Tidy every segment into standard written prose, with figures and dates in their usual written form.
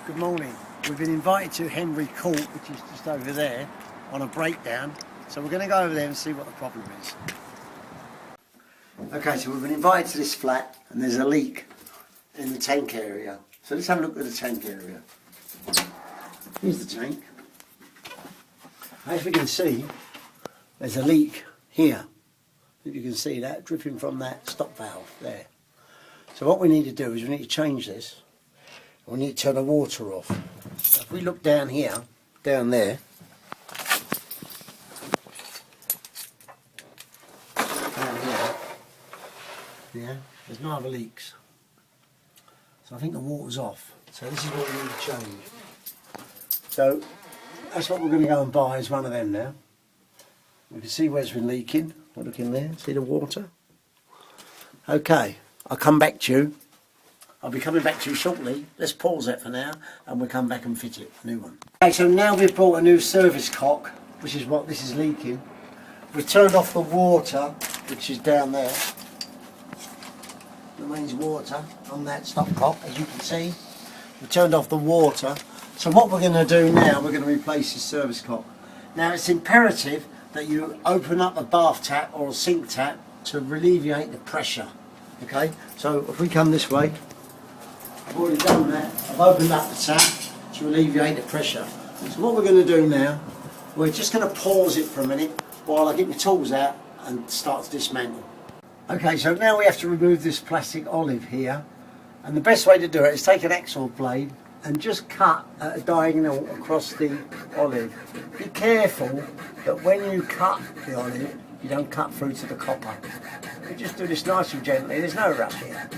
Good morning. We've been invited to Henbury Court, which is just over there, on a breakdown. So we're going to go over there and see what the problem is. Okay, so we've been invited to this flat and there's a leak in the tank area. So let's have a look at the tank area. Here's the tank. As we can see, there's a leak here. If you can see that, dripping from that stop valve there. So what we need to do is we need to change this. We need to turn the water off. So if we look down here, down there, yeah, there's no other leaks. So I think the water's off. So this is what we need to change. So that's what we're going to go and buy, is one of them now. We can see where it's been leaking. We'll look in there, see the water. Okay, I'll come back to you. I'll be coming back to you shortly. Let's pause that for now and we'll come back and fit it, a new one. Okay, so now we've bought a new service cock, which is what this is leaking. We've turned off the water, which is down there. The mains water on that stopcock, as you can see. We've turned off the water. So what we're going to do now, we're going to replace this service cock. Now it's imperative that you open up a bath tap or a sink tap to alleviate the pressure. Okay, so if we come this way, I've already done that. I've opened up the tap to alleviate the pressure. So what we're going to do now, we're just going to pause it for a minute while I get my tools out and start to dismantle. Okay, so now we have to remove this plastic olive here, and the best way to do it is take an hacksaw blade and just cut at a diagonal across the olive. Be careful that when you cut the olive, you don't cut through to the copper. You just do this nice and gently, there's no rush here.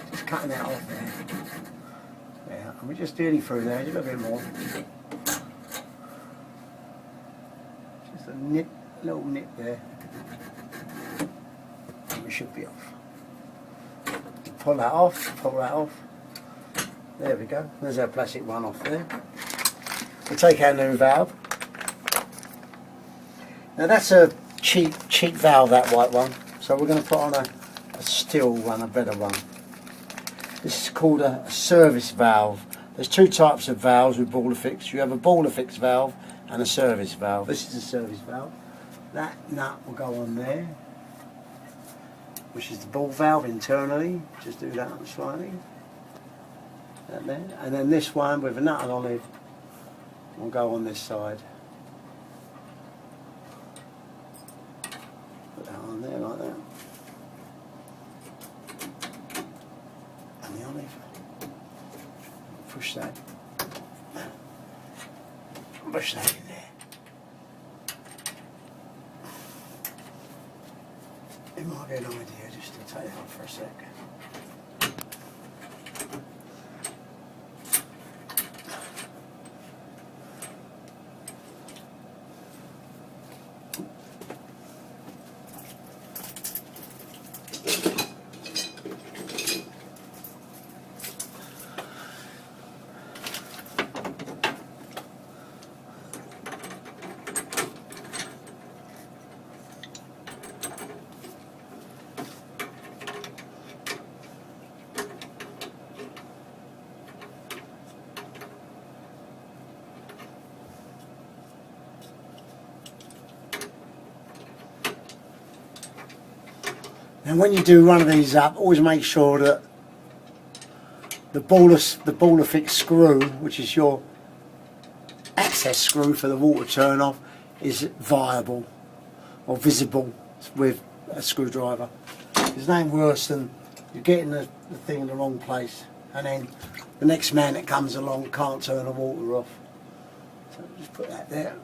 Just cutting that off there. Yeah, and we're just dealing through there, just a bit more. Just a nip, little nip there. And we should be off. Pull that off, pull that off. There we go, there's our plastic one off there. We'll take our new valve. Now that's a cheap valve, that white one. So we're going to put on a steel one, a better one. This is called a service valve. There's two types of valves with ball affix. You have a ball affix valve and a service valve. This is a service valve. That nut will go on there, which is the ball valve internally. Just do that up slightly. That there. And then this one with a nut and olive will go on this side. Put that on there like that. And the olive. Push that. Push that in there. It might be an idea just to take it off for a second. And when you do one of these up, always make sure that the ball affix screw, which is your access screw for the water turn off, is viable or visible with a screwdriver. There's nothing worse than you're getting the thing in the wrong place and then the next man that comes along can't turn the water off. So just put that there.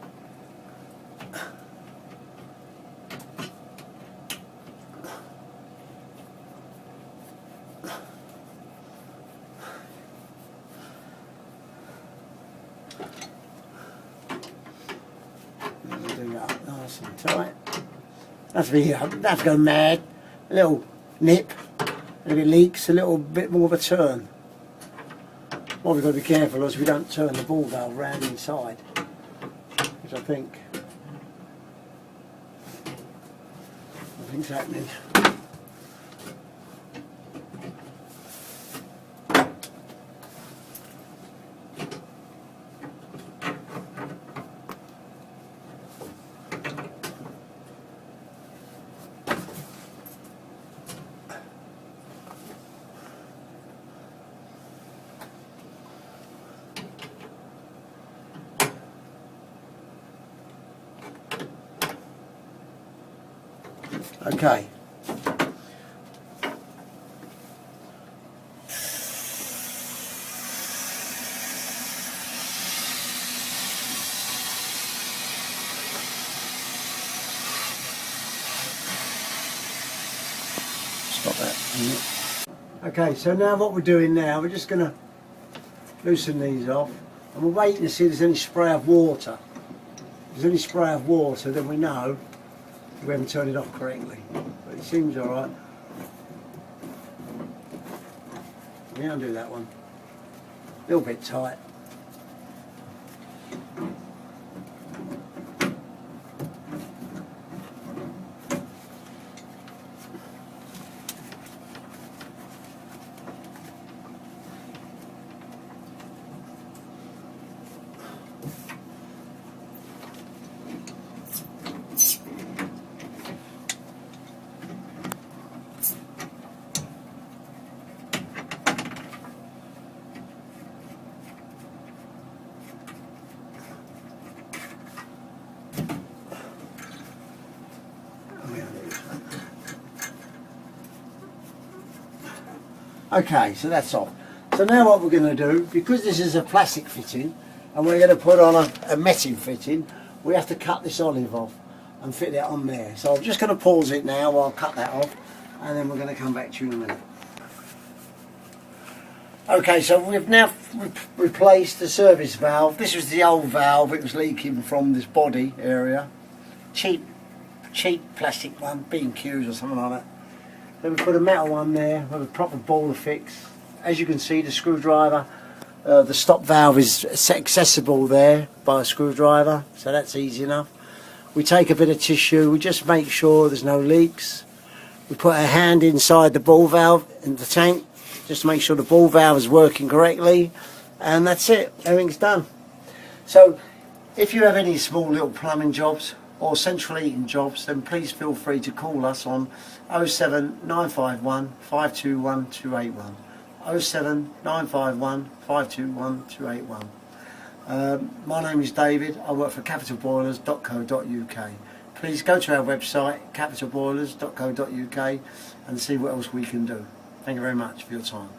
Do that up nice and tight. That's really, have to go mad. A little nip, and if it leaks, a little bit more of a turn. What we've got to be careful is we don't turn the ball valve round inside, which I think's happening. Okay. Stop that. Okay, so now what we're doing now, we're just going to loosen these off, and we're waiting to see if there's any spray of water. If there's any spray of water, then we know we haven't turned it off correctly. But it seems alright. Let me undo that one. A little bit tight. Okay, so that's off. So now what we're going to do, because this is a plastic fitting and we're going to put on a metal fitting, we have to cut this olive off and fit it on there. So I'm just going to pause it now while I cut that off, and then we're going to come back to you in a minute. Okay, so we've now replaced the service valve. This was the old valve, it was leaking from this body area. Cheap plastic one, B&Q's or something like that. Then we put a metal one there with a proper ball fix. As you can see, the screwdriver, the stop valve is accessible there by a screwdriver, so that's easy enough. We take a bit of tissue, we just make sure there's no leaks. We put a hand inside the ball valve in the tank, just to make sure the ball valve is working correctly, and that's it, everything's done. So if you have any small little plumbing jobs or central heating jobs, then please feel free to call us on 07951 521 281. 07951 521 281. My name is David, I work for capitalboilers.co.uk. Please go to our website capitalboilers.co.uk and see what else we can do. Thank you very much for your time.